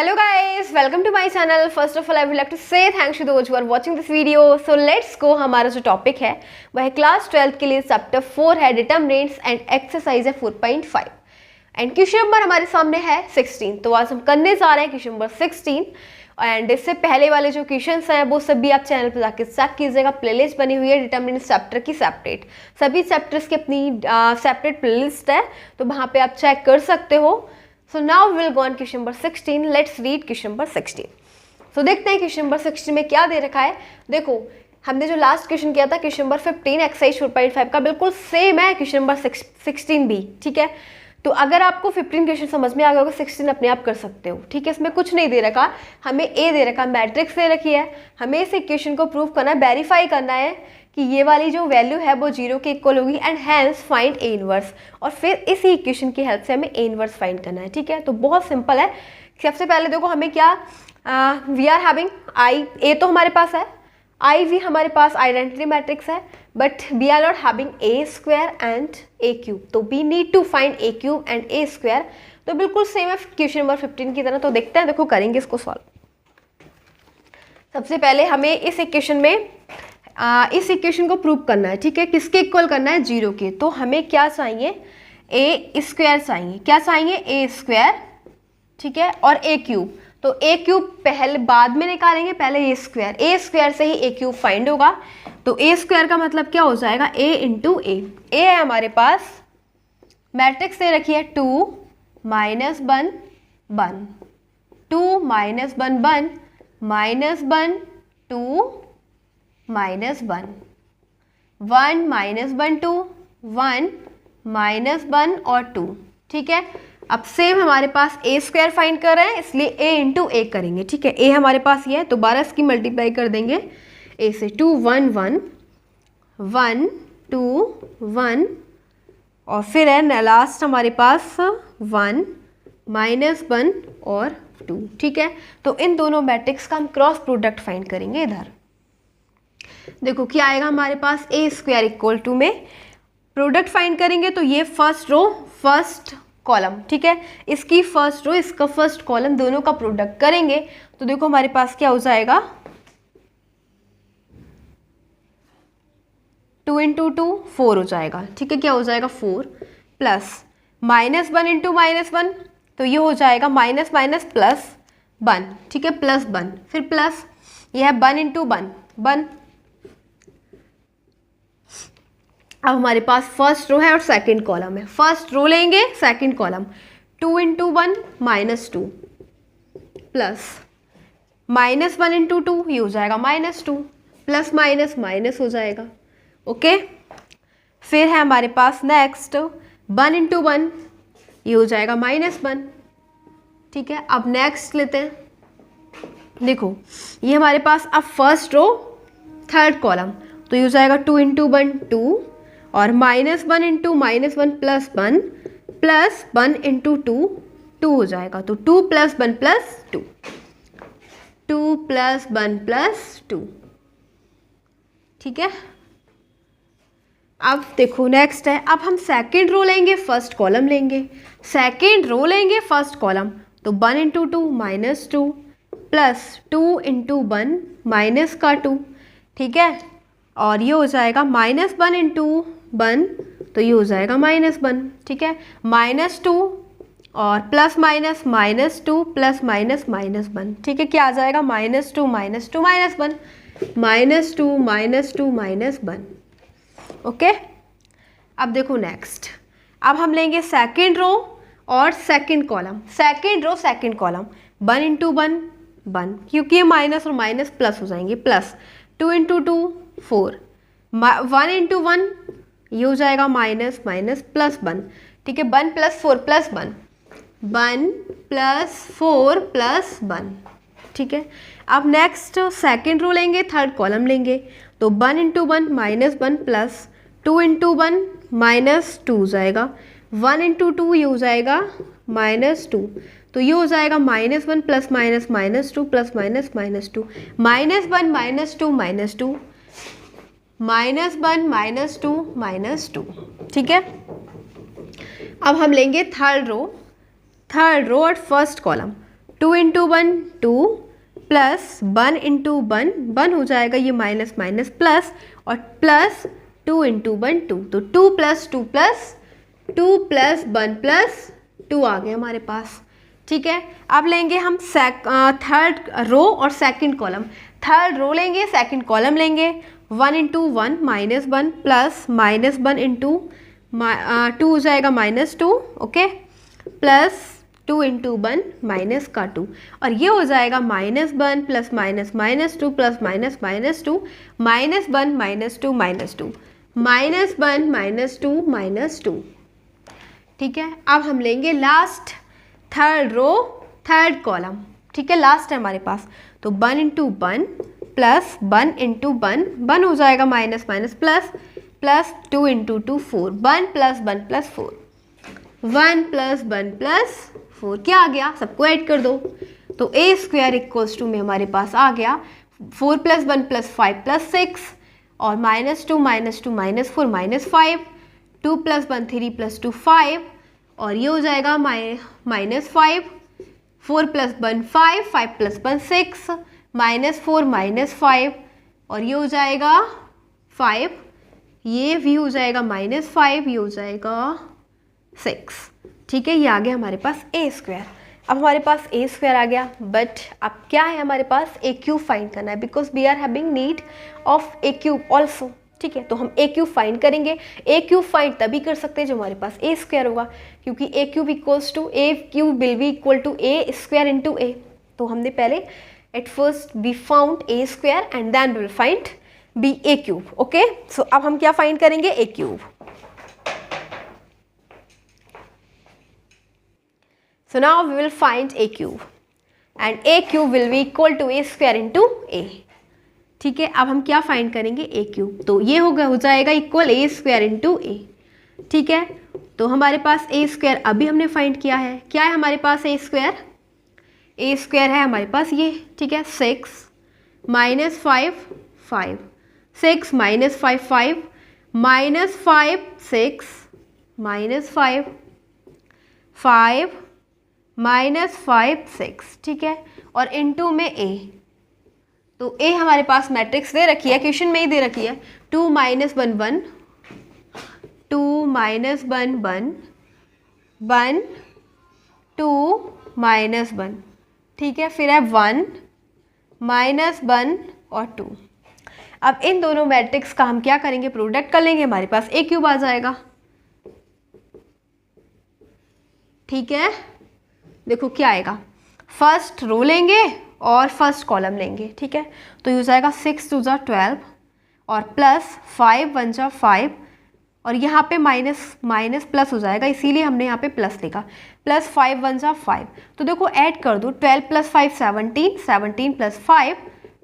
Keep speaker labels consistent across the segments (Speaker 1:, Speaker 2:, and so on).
Speaker 1: Hello guys, welcome to my channel. First of all, I would like to say thanks to those who are watching this video. So let's go. हमारा जो topic है वह है class 12 के लिए chapter 4 है determinants and exercise है 4.5 and question number हमारे सामने है 16. तो आज हम करने जा रहे हैं क्वेश्चन नंबर 16 एंड इससे पहले वाले जो क्वेश्चंस हैं वो सभी आप चैनल पर जाके चेक कीजिएगा. प्लेलिस्ट बनी हुई है डिटरमिनेंट्स चैप्टर की सेपरेट, सभी चैप्टर्स की अपनी सेपरेट प्लेलिस्ट है, तो वहाँ पे आप चेक कर सकते हो. So now we will go on question number 16. Let's read question number 16. So देखते हैं क्वेश्चन नंबर 16 में क्या दे रखा है. देखो हमने जो लास्ट क्वेश्चन किया था क्वेश्चन नंबर 15 एक्सरसाइज 4.5 का बिल्कुल सेम है क्वेश्चन नंबर 16 भी. ठीक है, तो अगर आपको 15 क्वेश्चन समझ में आ गया होगा 16 अपने आप कर सकते हो. ठीक है, इसमें कुछ नहीं दे रखा, हमें ए दे रखा, मैट्रिक्स दे रखी है, हमें इस इक्वेशन को प्रूव करना है, वेरीफाई करना है कि ये वाली जो वैल्यू है वो 0 के इक्वल होगी and hence find A inverse, और फिर इसी इक्वेशन की हेल्प से हमें ए इनवर्स फाइंड करना है. ठीक है, तो बहुत सिंपल है. सबसे पहले देखो हमें क्या we are having I, A तो हमारे पास है, आई भी हमारे पास आइडेंटिटी मैट्रिक्स है, but we are not having A square and A cube, तो we need to find A cube and A square. तो बिल्कुल सेम है क्वेश्चन नंबर 15 की तरह. तो देखते हैं, देखो करेंगे इसको सॉल्व. सबसे पहले हमें इस इक्वेशन में इस इक्वेशन को प्रूव करना है. ठीक है, किसके इक्वल करना है, 0 के. तो हमें क्या चाहिए, ए स्क्वायर चाहिए. क्या चाहिए, ए स्क्वायर. ठीक है, और ए क्यूब. तो ए क्यूब पहले बाद में निकालेंगे, पहले ए स्क्वायर. ए स्क्वायर से ही ए क्यूब फाइंड होगा. तो ए स्क्वायर का मतलब क्या हो जाएगा, ए इंटू ए. ए है हमारे पास, मैट्रिक्स दे रखी है 2 -1 1 2 -1 1 -1 2 -1 1 -1 2 1 -1 और 2. ठीक है, अब सेम हमारे पास ए स्क्वायर फाइंड कर रहे हैं इसलिए ए इंटू ए करेंगे. ठीक है, ए हमारे पास ये है, दोबारा इसकी मल्टीप्लाई कर देंगे ए से. 2 1 1 1 2 1 और फिर है लास्ट हमारे पास 1 -1 और 2. ठीक है, तो इन दोनों मैट्रिक्स का हम क्रॉस प्रोडक्ट फाइंड करेंगे. इधर देखो क्या आएगा हमारे पास, ए स्क्वायर इक्वल टू में प्रोडक्ट फाइंड करेंगे तो ये फर्स्ट रो फर्स्ट कॉलम. ठीक है, इसकी फर्स्ट रो इसका फर्स्ट कॉलम दोनों का प्रोडक्ट करेंगे तो देखो हमारे पास क्या हो जाएगा, 2 इंटू 2 4 हो जाएगा. ठीक है, क्या हो जाएगा 4 प्लस -1 इंटू -1 तो ये हो जाएगा माइनस माइनस प्लस 1. ठीक है, प्लस 1 फिर प्लस ये है 1 इंटू 1 1. अब हमारे पास फर्स्ट रो है और सेकंड कॉलम है. फर्स्ट रो लेंगे, second column 2 into 1 -2 plus -1 into 2 ये हो जाएगा -2 प्लस माइनस माइनस हो जाएगा. ओके, फिर है हमारे पास नेक्स्ट 1 इंटू 1 ये हो जाएगा -1. ठीक है, अब नेक्स्ट लेते हैं. देखो ये हमारे पास अब फर्स्ट रो थर्ड कॉलम तो ये हो जाएगा 2 इंटू 1 2 और -1 इंटू -1 प्लस 1 प्लस 1 इंटू 2 2 हो जाएगा. तो 2 + 1 + 2 2 + 1 + 2. ठीक है, अब देखो नेक्स्ट है, अब हम सेकेंड रो लेंगे फर्स्ट कॉलम लेंगे. सेकेंड रो लेंगे फर्स्ट कॉलम तो 1 इंटू 2 -2 प्लस 2 इंटू 1 माइनस का 2. ठीक है, और ये हो जाएगा -1 इंटू 1 तो ये हो जाएगा -1. ठीक है, -2 और प्लस माइनस -2 प्लस माइनस -1. ठीक है, क्या आ जाएगा -2 -2 -1 -2 -1. ओके, अब देखो नेक्स्ट, अब हम लेंगे सेकेंड रो और second column. Second row second column 1 into 1 1 क्योंकि ये माइनस और माइनस प्लस हो जाएंगे प्लस 2 इंटू 2 4 1 इंटू 1 ये हो जाएगा माइनस माइनस प्लस 1. ठीक है, 1 + 4 + 1 1 + 4 + 1. ठीक है, अब नेक्स्ट सेकेंड रो लेंगे थर्ड कॉलम लेंगे तो 1 इंटू 1 -1 प्लस 2 इंटू 1 -2 हो जाएगा. 1 इंटू 2 ये हो जाएगा -2 तो ये हो जाएगा -1 प्लस माइनस -2 प्लस माइनस -2 -1 -2 -2 -1 -2 ठीक है, अब हम लेंगे थर्ड रो और first column 2 into 1 2 plus 1 into 1 1 हो जाएगा, ये माइनस माइनस प्लस, और प्लस 2 इंटू 1 2, तो 2 प्लस 2 प्लस 2 प्लस 1 प्लस 2 आ गए हमारे पास। ठीक है, अब लेंगे हम थर्ड रो और सेकंड कॉलम। थर्ड रो लेंगे, सेकंड कॉलम लेंगे। 1 into 1 minus 1 plus minus 1 into 2 हो जाएगा minus 2, okay, plus 2 into 1 minus का 2, और ये हो जाएगा minus 1 plus minus minus 2 plus minus minus 2 minus 1 minus 2 minus 2 minus 1 minus 2 minus 2। ठीक है, अब हम लेंगे last third row third column. ठीक है, लास्ट है हमारे पास, तो 1 इंटू 1 प्लस 1 इंटू 1 1 हो जाएगा minus minus plus, plus 2 into 2 4, 1 plus 1 plus 4, 1 plus 1 plus 4, क्या आ गया, सबको ऐड कर दो, तो ए स्क्वायर इक्वल्स टू में हमारे पास आ गया 4 प्लस 1 प्लस 5 प्लस 6, और minus 2 minus 2 minus 4 minus 5, 2 plus 1 3 plus 2 5, और ये हो जाएगा minus 5, 4 plus 1 5, 5 plus 1 6, minus 4 minus 5, और ये हो जाएगा 5, ये भी हो जाएगा माइनस 5, ये हो जाएगा 6। ठीक है, ये आ गया हमारे पास ए स्क्वायर। अब हमारे पास ए स्क्वायर आ गया, बट अब क्या है हमारे पास, ए क्यूब फाइंड करना है, because we are having need of a cube also. ठीक है, तो हम ए क्यूब फाइंड करेंगे। ए क्यूब फाइंड तभी कर सकते हैं जब हमारे पास ए स्क्वायर होगा, क्योंकि A cube equals to A cube will be equal to A square into A. तो हमने पहले at first we found A square and then we will find B A cube. Okay, so अब हम क्या find करेंगे, A cube. So now we will find a cube and a cube will be equal to a square into a। ठीक है, अब हम क्या find करेंगे, a क्यूब, तो ये हो जाएगा equal a square into a। ठीक है, तो हमारे पास a स्क्वायर अभी हमने फाइंड किया है, क्या है हमारे पास a स्क्वायर, a स्क्वायर है हमारे पास ये। ठीक है, 6 minus 5 5, 6 minus 5 5, minus 5 6, minus 5 5 minus 5 6। ठीक है, और इनटू में a, तो a हमारे पास मैट्रिक्स दे रखी है, क्वेश्चन में ही दे रखी है, 2 माइनस 1 1, 2 माइनस 1 1 1, 2 माइनस 1। ठीक है, फिर है 1 माइनस 1 और 2। अब इन दोनों मैट्रिक्स का हम क्या करेंगे, प्रोडक्ट कर लेंगे, हमारे पास ए क्यूब आ जाएगा। ठीक है, देखो क्या आएगा, फर्स्ट रो लेंगे और फर्स्ट कॉलम लेंगे। ठीक है, तो ये हो जाएगा 6 2 जा 12 और प्लस 5 1 जा 5, और यहाँ पे माइनस माइनस प्लस हो जाएगा, इसीलिए हमने यहाँ पे प्लस लिखा, प्लस 5 1 जा 5। तो देखो ऐड कर दो, 12 प्लस 5 17, 17 प्लस 5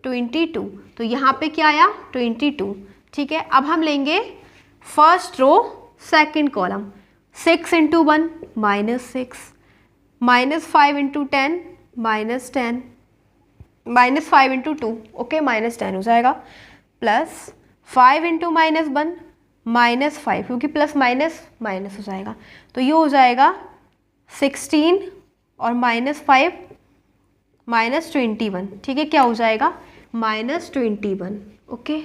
Speaker 1: 22, तो यहाँ पे क्या आया 22। ठीक है, अब हम लेंगे first row second column, 6 into 1 minus 6, minus 5 into 10 minus 10, minus 5 into 2, okay, minus 10 हो जाएगा, प्लस 5 इंटू माइनस 1 माइनस 5, क्योंकि प्लस माइनस माइनस हो जाएगा, तो ये हो जाएगा 16 और माइनस 5 माइनस 21। ठीक है, क्या हो जाएगा माइनस 21। ओके,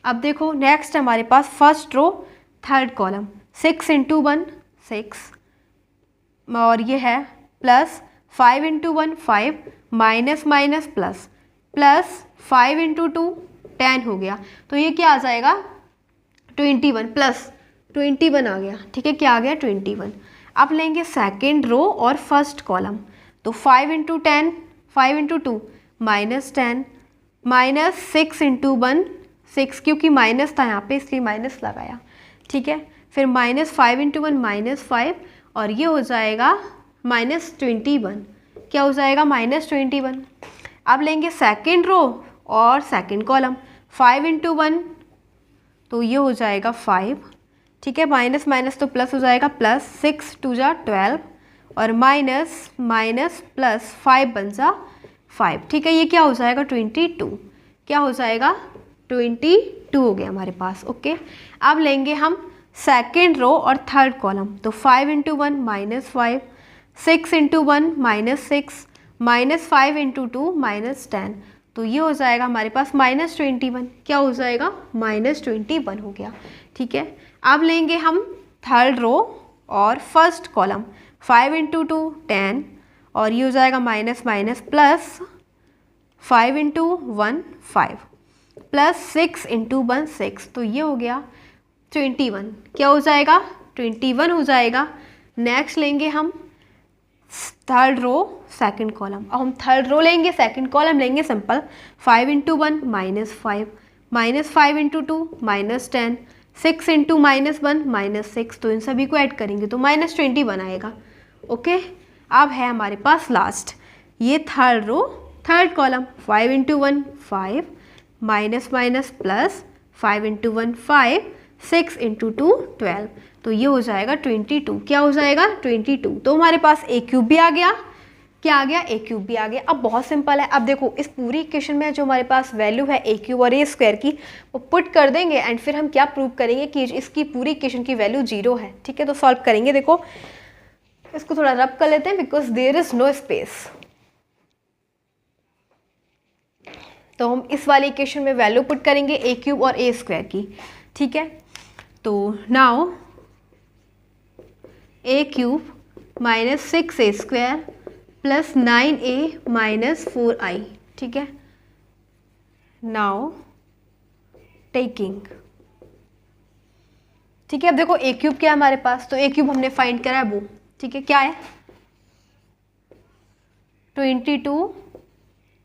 Speaker 1: अब देखो नेक्स्ट हमारे पास first row third column, 6 into 1 6, और ये है plus 5 into 1 5, minus minus plus, plus 5 into 2 10 हो गया, तो ये क्या आ जाएगा 21 प्लस 21 आ गया। ठीक है, क्या आ गया 21। अब लेंगे सेकेंड रो और फर्स्ट कॉलम, तो 5 into 10 5 into 2 minus 10, minus 6 into 1 6, क्योंकि माइनस था यहाँ पे इसलिए माइनस लगाया। ठीक है, फिर माइनस 5 इंटू 1 माइनस 5, और ये हो जाएगा माइनस 21। क्या हो जाएगा माइनस 21। अब लेंगे सेकेंड रो और सेकेंड कॉलम, 5 इंटू 1, तो ये हो जाएगा 5। ठीक है, माइनस माइनस तो प्लस हो जाएगा, प्लस 6 2 जा 12, और माइनस माइनस प्लस 5 बन जा 5। ठीक है, ये क्या हो जाएगा 22। क्या हो जाएगा 22 हो गया हमारे पास। ओके, अब लेंगे हम सेकेंड रो और थर्ड कॉलम, तो 5 into 1 minus 5, 6 into 1 minus 6, -5 into 2 -10, तो ये हो जाएगा हमारे पास -21। क्या हो जाएगा? -21 हो गया। ठीक है, अब लेंगे हम थर्ड रो और फर्स्ट कॉलम। 5 इंटू 2 10, और ये हो जाएगा minus minus plus 5 into 1 5 plus 6 into 1 6, तो ये हो गया 21। क्या हो जाएगा? 21 हो जाएगा। नेक्स्ट लेंगे हम थर्ड रो सेकंड कॉलम। अब हम थर्ड रो लेंगे, सेकंड कॉलम लेंगे सिंपल। 5 इंटू 1 -5, -5 इंटू 2 -10, 6 इंटू -1 -6, तो इन सभी को ऐड करेंगे तो -21 आएगा। ओके, अब है हमारे पास लास्ट ये third row third column. 5 into 1 5, minus minus plus 5 into 1 5, 6 into 2 12, तो ये हो जाएगा 22। क्या हो जाएगा? 22। तो हमारे पास ए क्यूब भी आ गया। क्या आ गया? ए क्यूब भी आ गया। अब बहुत सिंपल है। अब देखो इस पूरी इक्वेशन में जो हमारे पास वैल्यू है ए क्यूब और ए स्क्वायर की, वो पुट कर देंगे एंड फिर हम क्या प्रूव करेंगे कि इसकी पूरी इक्वेशन की वैल्यू 0 है। ठीक है, तो सॉल्व करेंगे। देखो इसको थोड़ा रब कर लेते हैं because there is no space. तो हम इस वाली इक्वेशन में वैल्यू पुट करेंगे ए क्यूब और ए स्क्वायर की। ठीक है, तो now A cube minus 6a square plus 9a minus 4i। ठीक है, नाउ टेकिंग। ठीक है, अब देखो ए क्यूब क्या है हमारे पास, तो ए क्यूब हमने फाइंड करा है वो। ठीक है, क्या है? 22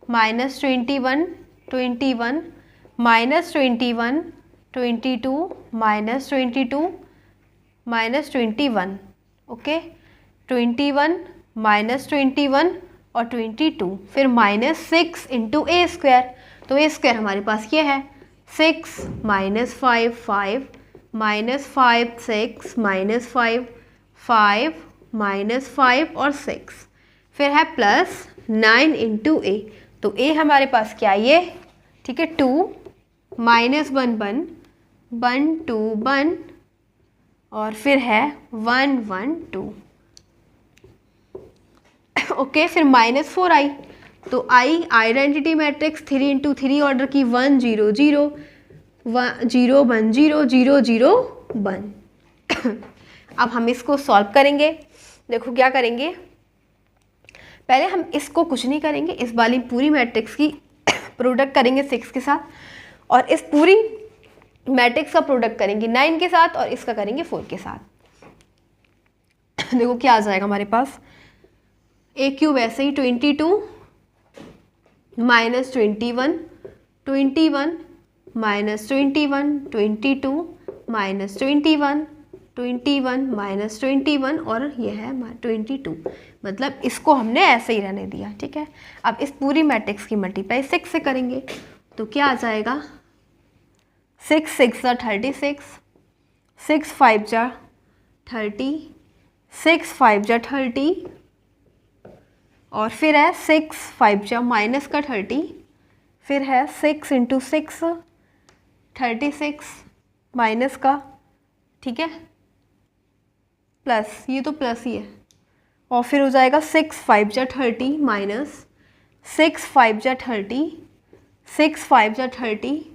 Speaker 1: minus 21 21 minus 21 22 minus 22 minus 21। Okay, 21 minus 21 और 22, फिर -6 इंटू ए स्क्वायर। तो ए स्क्वायर हमारे पास ये है 6 माइनस 5 5 माइनस 5 6 माइनस 5 5 माइनस 5 और 6, फिर है प्लस 9 इंटू ए। तो ए हमारे पास क्या है? ये। ठीक है, 2 माइनस 1 1 1 2 1 और फिर है 1 1 2। ओके, फिर -4i। तो आई आइडेंटिटी मैट्रिक्स 3 इंटू 3 ऑर्डर की 1 0 0 0 1 0 0 0 1। अब हम इसको सॉल्व करेंगे। देखो क्या करेंगे, पहले हम इसको कुछ नहीं करेंगे, इस वाली पूरी मैट्रिक्स की प्रोडक्ट करेंगे 6 के साथ, और इस पूरी मैट्रिक्स का प्रोडक्ट करेंगे 9 के साथ, और इसका करेंगे 4 के साथ। देखो क्या आ जाएगा हमारे पास। ए क्यूब ऐसे ही 22 माइनस 21 21 माइनस 21 22 माइनस 21 21 माइनस 21 और ये है 22। मतलब इसको हमने ऐसे ही रहने दिया। ठीक है, अब इस पूरी मैट्रिक्स की मल्टीप्लाई 6 से करेंगे तो क्या आ जाएगा? 6 6 जा 36, 6 5 जा 30, 6 5 जा 30, और फिर है 6 5 जा माइनस का 30, फिर है 6 इंटू 6 36 माइनस का। ठीक है, प्लस, ये तो प्लस ही है, और फिर हो जाएगा 6 5 जा 30 माइनस 6 5 जा 30, 6 5 जा 30,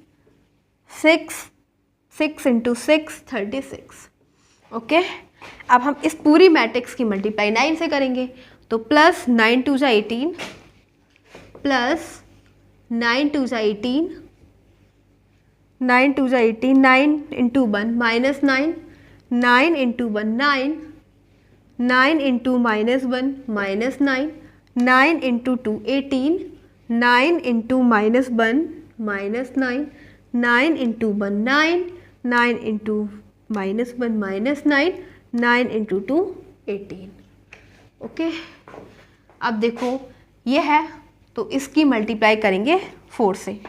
Speaker 1: 6 इंटू 6 36। ओके, अब हम इस पूरी मैट्रिक्स की मल्टीप्लाई 9 से करेंगे तो प्लस 9 2 जा 18 प्लस 9 2 जा 18, 9 2 जा 18, 9 into 1 minus 9, 9 into 1 9, 9 into minus 1 minus 9, 9 into 2 18, 9 into minus 1 minus 9, 9 into 1 9, 9 into minus 1 minus 9, 9 into 2 18। Okay, अब देखो ये है तो इसकी मल्टीप्लाई करेंगे 4 से।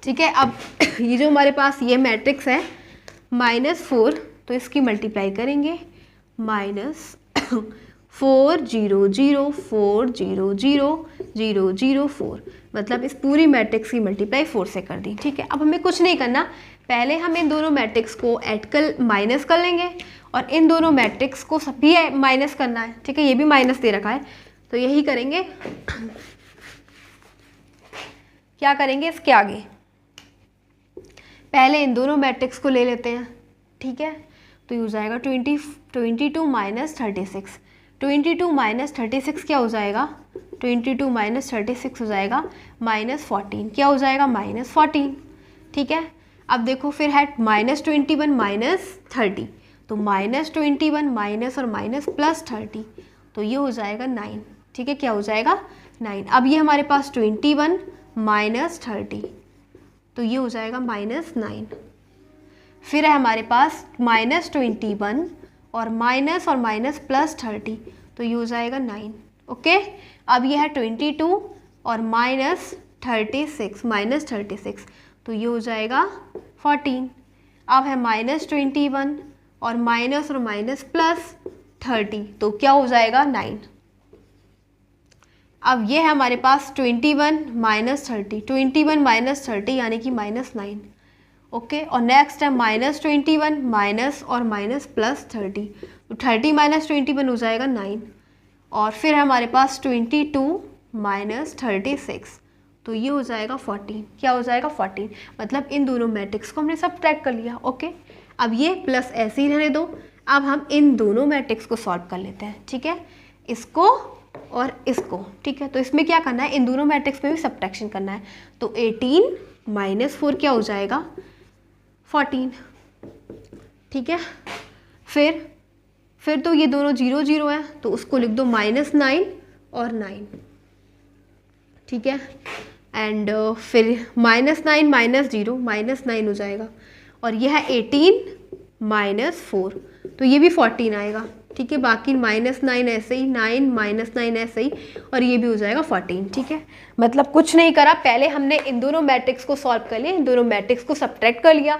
Speaker 1: ठीक है, अब ये जो हमारे पास ये मैट्रिक्स है -4, तो इसकी मल्टीप्लाई करेंगे -4 0 0 4 0 0 0 0 4, मतलब इस पूरी मैट्रिक्स की मल्टीप्लाई 4 से कर दी। ठीक है, अब हमें कुछ नहीं करना, पहले हम इन दोनों मैट्रिक्स को माइनस कर लेंगे और इन दोनों मैट्रिक्स को सभी माइनस करना है। ठीक है, ये भी माइनस दे रखा है, तो तो यही करेंगे, क्या करेंगे इसके आगे, पहले इन दोनों मैट्रिक्स को ले लेते हैं, ठीक है। तो ये हो जाएगा 22 माइनस 36, 22 माइनस 36 क्या हो जाएगा, 22 माइनस 36 हो जाएगा -14, क्या हो जाएगा -14, ठीक है। अब देखो फिर है -21 माइनस 30, तो -21 माइनस और माइनस प्लस 30, तो ये हो जाएगा 9, ठीक है, क्या हो जाएगा 9। अब ये हमारे पास 21 माइनस 30, तो ये हो जाएगा -9। फिर है हमारे पास -21 और माइनस प्लस 30, तो ये हो जाएगा 9, ओके। अब ये है 22 और -36, तो ये हो जाएगा 14। अब है -21 और माइनस प्लस 30, तो क्या हो जाएगा 9। अब ये है हमारे पास 21 माइनस 30 यानी कि -9, ओके। और नेक्स्ट है -21 माइनस और माइनस प्लस 30, तो 30 माइनस 21 हो जाएगा 9। और फिर है हमारे पास 22 माइनस 36, तो ये हो जाएगा 14, क्या हो जाएगा 14। मतलब इन दोनों मैट्रिक्स को हमने सब ट्रैक कर लिया, ओके। अब ये प्लस ऐसे ही रहने दो। अब हम इन दोनों मैट्रिक्स को सॉल्व कर लेते हैं, ठीक है, इसको और इसको, ठीक है। तो इसमें क्या करना है, इन दोनों मैट्रिक्स में भी सब्ट्रैक्शन करना है। तो 18 माइनस 4 क्या हो जाएगा 14, ठीक है। फिर तो ये दोनों 0 0 है, तो उसको लिख दो -9 और 9, ठीक है। एंड फिर -9 माइनस 0 -9 हो जाएगा। और यह है 18 माइनस 4, तो ये भी 14 आएगा, ठीक है। बाकी -9 ऐसे ही, 9 -9 ऐसे ही, और ये भी हो जाएगा 14, ठीक है। मतलब कुछ नहीं करा, पहले हमने इन दोनों मैट्रिक्स को सॉल्व कर लिया, इन दोनों मैट्रिक्स को सब्ट्रैक्ट कर लिया,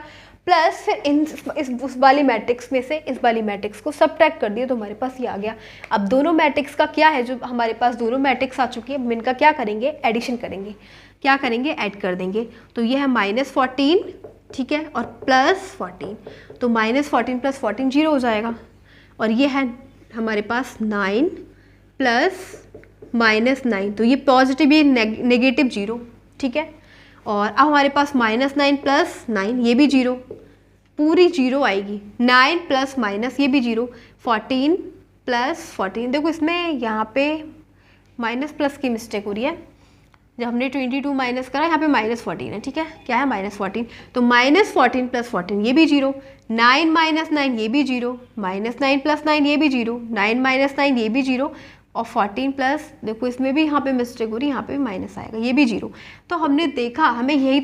Speaker 1: प्लस फिर उस वाली मैट्रिक्स में से इस वाली मैट्रिक्स को सब्ट्रैक्ट कर दिया, तो हमारे पास ये आ गया। अब दोनों मैट्रिक्स का क्या है, जो हमारे पास दोनों मैट्रिक्स आ चुकी है, हम इनका क्या करेंगे, एडिशन करेंगे, क्या करेंगे, ऐड कर देंगे। तो ये है -14, ठीक है, और +14, तो -14 + 14 0 हो जाएगा। और ये है हमारे पास 9 प्लस -9, तो ये पॉजिटिव, ये नेगेटिव 0, ठीक है। और अब हमारे पास -9 + 9, ये भी 0, पूरी 0 आएगी। 9 प्लस माइनस, ये भी 0, 14 + 14, देखो इसमें यहाँ पे माइनस प्लस की मिस्टेक हो रही है, जब हमने 22 माइनस करा, यहाँ पे -14 है, ठीक है, क्या है -14, तो -14 + 14 ये भी 0, 9 - 9 ये भी 0, -9 + 9 ये भी 0, 9 - 9 ये भी 0, और 14 प्लस, देखो इसमें भी यहाँ पे मिस्टेक हो रही है, यहाँ पे माइनस आएगा, ये भी 0। तो हमने देखा, हमें यही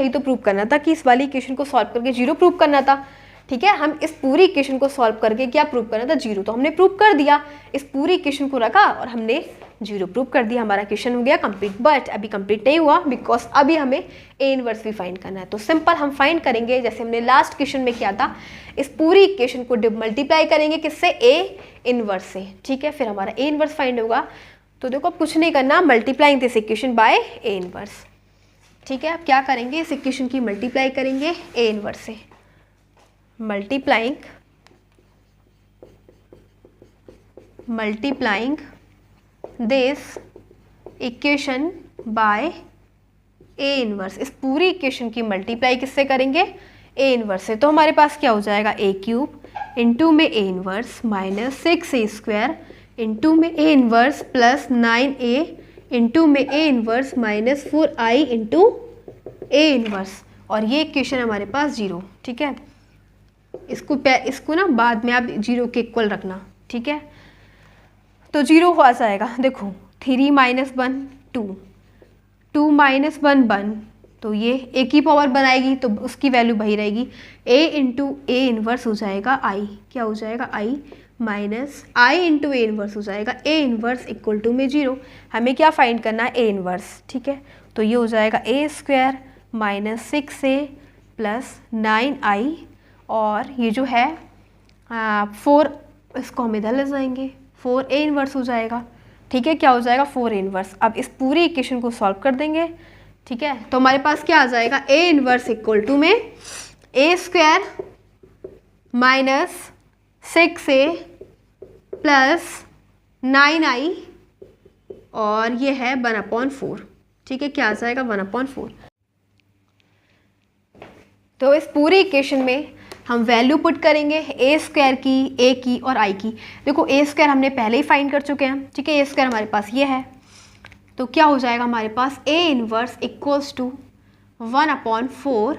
Speaker 1: तो प्रूव करना था कि इस वाली इक्वेशन को सॉल्व करके 0 प्रूव करना था, ठीक है। हम इस पूरी इक्वेशन को सॉल्व करके क्या प्रूव करना था, 0, तो हमने प्रूव कर दिया। इस पूरी इक्वेशन को रखा और हमने 0 प्रूव कर दिया, हमारा क्वेश्चन हो गया कंप्लीट। बट अभी कंप्लीट नहीं हुआ, बिकॉज अभी हमें ए इनवर्स भी फाइंड करना है। तो सिंपल हम फाइंड करेंगे, जैसे हमने लास्ट क्वेश्चन में किया था, इस पूरी इक्वेशन को मल्टीप्लाई करेंगे किससे, ए इनवर्स से, ठीक है। फिर हमारा ए इनवर्स फाइंड होगा। तो देखो अब कुछ नहीं करना, multiplying this equation by A inverse, ठीक है। अब क्या करेंगे, इस इक्वेशन की मल्टीप्लाई करेंगे ए इनवर्स से, multiplying this equation by A inverse. इस पूरी इक्वेशन की मल्टीप्लाई किससे करेंगे, ए इनवर्स से। तो हमारे पास क्या हो जाएगा, a³ इंटू में ए इनवर्स -6a² इंटू में ए इनवर्स +9a इंटू में A inverse -4i into A inverse. और ये इक्वेशन हमारे पास 0, ठीक है। इसको ना बाद में आप 0 के इक्वल रखना, ठीक है। तो 0 हो जाएगा, देखो 3 - 1 2, 2 - 1 1, तो ये ए की पावर बनाएगी, तो उसकी वैल्यू वही रहेगी, a इंटू ए इनवर्स हो जाएगा i, क्या हो जाएगा i minus i into A inverse हो जाएगा ए इनवर्स इक्वल टू में 0। हमें क्या फाइंड करना है, ए इनवर्स, ठीक है। तो ये हो जाएगा a² -6a + 9i, और ये जो है 4, इसको हम इधर ले जाएंगे, 4a इनवर्स हो जाएगा, ठीक है, क्या हो जाएगा 4a इनवर्स। अब इस पूरी इक्वेशन को सॉल्व कर देंगे, ठीक है। तो हमारे पास क्या आ जाएगा, a इनवर्स इक्वल टू में a² - 6a + 9i और ये है 1/4, ठीक है, क्या आ जाएगा 1/4। तो इस पूरी इक्वेशन में हम वैल्यू पुट करेंगे ए स्क्वायर की, ए की और आई की। देखो ए स्क्वायर हमने पहले ही फाइंड कर चुके हैं, ठीक है, ए स्क्वायर हमारे पास ये है, तो क्या हो जाएगा हमारे पास ए इनवर्स इक्वल्स टू 1/4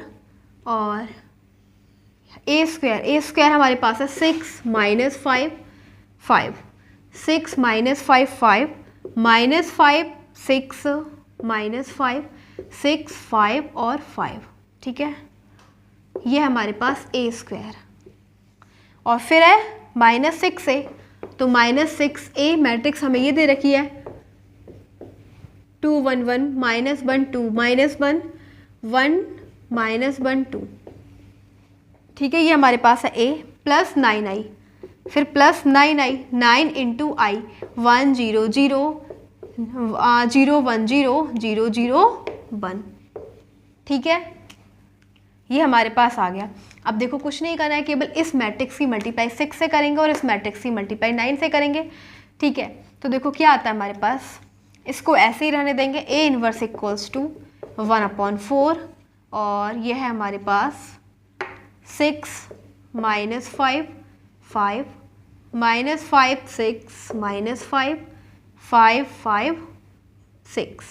Speaker 1: और ए स्क्वायर हमारे पास है 6 - 5 5, 6 - 5 5, -5 6 -5 6 5 और 5, ठीक है, ये हमारे पास ए स्क्वायर। और फिर है -6 ए, तो -6 ए मैट्रिक्स हमें ये दे रखी है 2 1 1 -1 2 -1 1 -1 2, ठीक है, ये हमारे पास है ए प्लस 9 आई, फिर प्लस 9 आई 9 इंटू आई 1 0 0 0 1 0 0 0 1, ठीक है, ये हमारे पास आ गया। अब देखो कुछ नहीं करना है, केवल इस मैट्रिक्स की मल्टीप्लाई 6 से करेंगे और इस मैट्रिक्स की मल्टीप्लाई 9 से करेंगे, ठीक है। तो देखो क्या आता है हमारे पास, इसको ऐसे ही रहने देंगे, ए इनवर्स इक्वल्स टू 1/4 और ये है हमारे पास 6 - 5 5 -5 6 -5 5 5 6,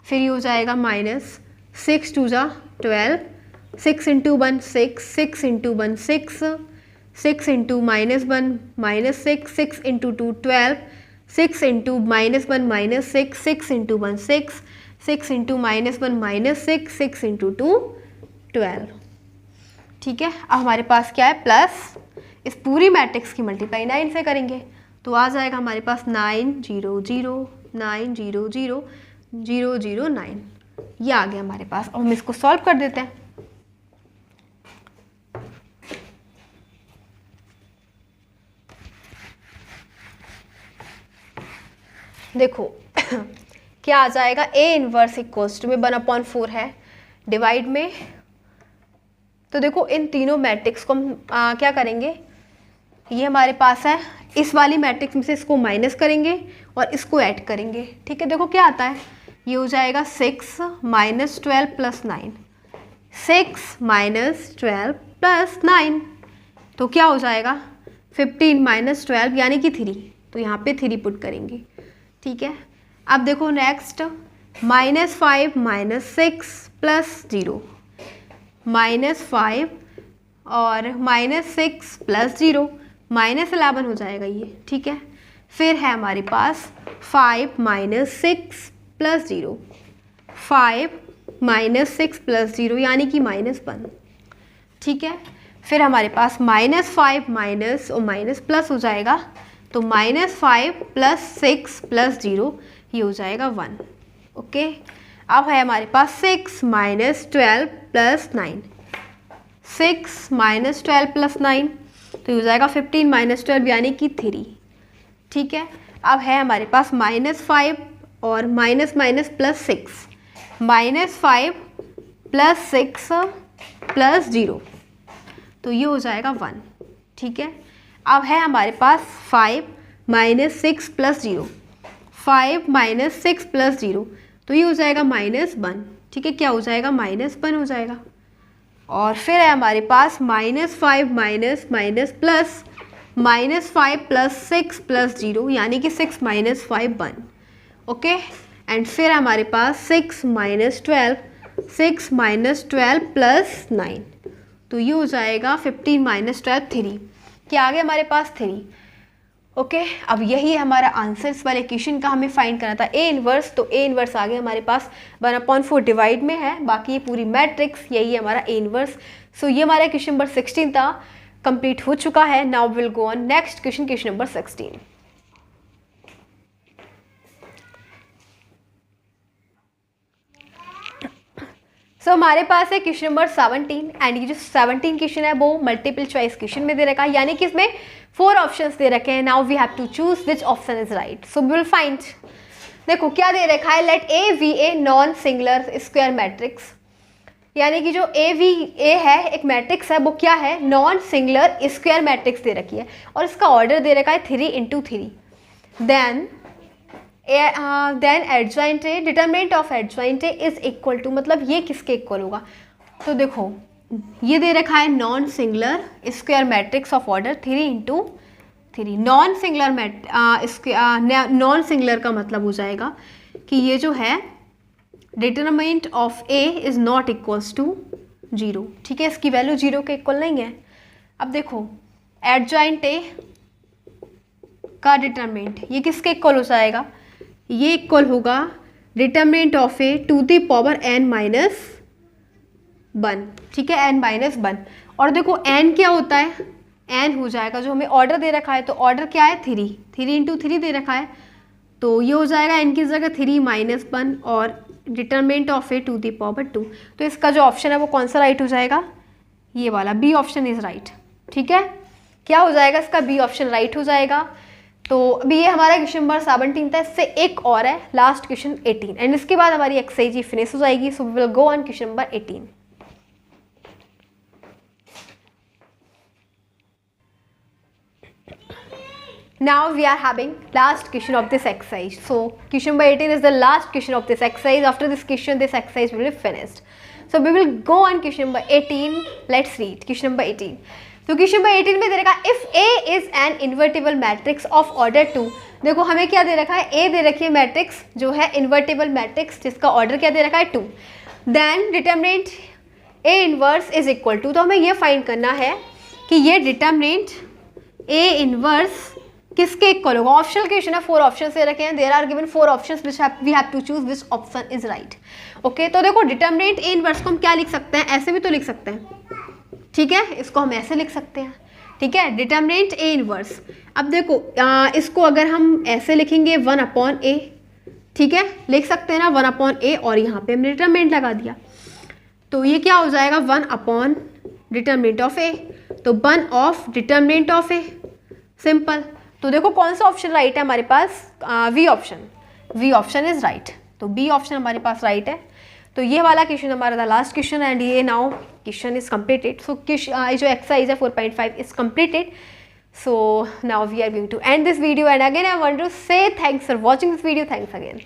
Speaker 1: फिर ये हो जाएगा -6 2 × 12, 6 × 1 6, 6 × 1 6, 6 × -1 -6, 6 × 2 12, 6 × -1 -6, 6 × 1 6, 6 × -1 -6, 6 × 2 12, ठीक है। अब हमारे पास क्या है, प्लस इस पूरी मैट्रिक्स की मल्टीप्लाई 9 से करेंगे, तो आ जाएगा हमारे पास 9 0 0 9 0 0 0 0 9, ये आ गया हमारे पास। और हम इसको सॉल्व कर देते हैं। देखो क्या आ जाएगा, ए इनवर्स इक्वल्स टू में 1/4 है, डिवाइड में, तो देखो इन तीनों मैट्रिक्स को हम क्या करेंगे, ये हमारे पास है, इस वाली मैट्रिक्स में से इसको माइनस करेंगे और इसको ऐड करेंगे, ठीक है। देखो क्या आता है, ये हो जाएगा 6 - 12 + 9, 6 - 12 + 9, तो क्या हो जाएगा 15 - 12 यानी कि 3, तो यहाँ पे 3 पुट करेंगे, ठीक है। अब देखो नेक्स्ट -5 - 6 + 0, -5 और -6 + 0 -11 हो जाएगा ये, ठीक है। फिर है हमारे पास 5 - 6 + 0, 5 - 6 + 0 यानी कि -1, ठीक है। फिर हमारे पास -5 माइनस और माइनस प्लस हो जाएगा, तो -5 + 6 + 0 ये हो जाएगा 1, ओके। अब है हमारे पास 6 - 12 + 9, 6 - 12 + 9 तो ये हो जाएगा 15 - 12 यानी कि 3, ठीक है। अब है हमारे पास -5 और माइनस माइनस प्लस 6, -5 + 6 + 0 तो ये हो जाएगा 1, ठीक है। अब है हमारे पास 5 - 6 + 0, 5 - 6 + 0 तो ये हो जाएगा -1, ठीक है। क्या हो जाएगा, -1 हो जाएगा। और फिर है हमारे पास -5 माइनस प्लस -5 + 6 + 0 यानी कि 6 - 5 1, ओके। एंड फिर हमारे पास 6 - 12 + 9 तो ये हो जाएगा 15 - 12 3, क्या आ गया हमारे पास 3, ओके। अब यही हमारा आंसर इस वाले क्वेश्चन का हमें फाइंड करना था, ए इनवर्स। तो ए इनवर्स आ गया हमारे पास 1/4 डिवाइड में है, बाकी ये पूरी मैट्रिक्स यही है हमारा ए इनवर्स। सो ये हमारा क्वेश्चन नंबर 16 था, कंप्लीट हो चुका है। Now will go on next question, question number 16। सो हमारे पास है क्वेश्चन नंबर 17 एंड ये जो 17 क्वेश्चन है वो मल्टीपल चॉइस क्वेश्चन में दे रखा है, यानी कि इसमें 4 ऑप्शंस दे रखे हैं। Now we have to choose which option is right. So we will find, देखो क्या दे रखा है, let A be a non singular square matrix, यानी कि जो ए है एक मैट्रिक्स है, वो क्या है, नॉन सिंगुलर स्क्वायर मैट्रिक्स दे रखी है और इसका ऑर्डर दे रखा है 3 × 3। Then adjoint A, determinant of adjoint A is equal to, मतलब ये किसके इक्वल होगा? तो देखो ये दे रखा है non singular square matrix of order 3 into 3। Non singular का मतलब हो जाएगा कि ये जो है determinant of A is not equals to 0, ठीक है, इसकी वैल्यू 0 के इक्वल नहीं है। अब देखो एडजॉइंट ए का डिटरमिनेंट ये किसके इक्वल हो जाएगा? ये इक्वल होगा determinant of A to the power n minus 1, ठीक है, n माइनस 1। और देखो n क्या होता है? n हो जाएगा, जो हमें ऑर्डर दे रखा है, तो ऑर्डर क्या है 3 इंटू 3 दे रखा है, तो ये हो जाएगा n की जगह 3 माइनस 1 और determinant of A to the power 2। तो इसका जो ऑप्शन है वो कौन सा राइट हो जाएगा? ये वाला बी ऑप्शन इज राइट, ठीक है। क्या हो जाएगा इसका? बी ऑप्शन राइट हो जाएगा। तो अभी ये हमारा क्वेश्चन नंबर 17 था, इससे एक और है, लास्ट क्वेश्चन 18, एंड इसके बाद हमारी एक्सरसाइज फिनिश हो जाएगी। So we will go on question number 18। Now we are having last question of this exercise. So question number 18 is the last question of this exercise. After this question, this exercise will be finished. So we will go on question number 18. Let's read question number 18. तो question number 18 में दे रखा है if A is an invertible matrix of order 2। देखो हमें क्या दे रखा है? A दे रखी है मैट्रिक्स जो है इन्वर्टिबल मैट्रिक्स, जिसका ऑर्डर क्या दे रखा है 2। Then determinant A inverse is equal to, तो हमें ये फाइंड करना है कि ये डिटरमिनेंट A इनवर्स किसके इक्वल होगा? ऑप्शनल क्वेश्चन है, 4 ऑप्शन दे रखे हैं, there are given 4 options which we have to choose which option is right. Okay, तो देखो डिटरमिनेंट A इनवर्स को हम क्या लिख सकते हैं? ऐसे भी तो लिख सकते हैं, ठीक है, इसको हम ऐसे लिख सकते हैं, ठीक है, डिटरमिनेंट A इनवर्स। अब देखो इसको अगर हम ऐसे लिखेंगे 1/A, ठीक है, लिख सकते हैं ना 1/A, और यहाँ पे हमने डिटरमिनेंट लगा दिया, तो ये क्या हो जाएगा 1 डिटरमिनेंट ऑफ A, तो 1 of determinant of A, simple. तो देखो कौन सा ऑप्शन राइट है हमारे पास? वी ऑप्शन इज राइट, तो बी ऑप्शन हमारे पास राइट है। तो ये वाला क्वेश्चन हमारा था लास्ट क्वेश्चन, एंड ये नाउ क्वेश्चन इज कंप्लीटेड। सो जो एक्सरसाइज है 4.5 is completed. So now we are going to end this video, and again I want to say thanks for watching this video. Thanks again.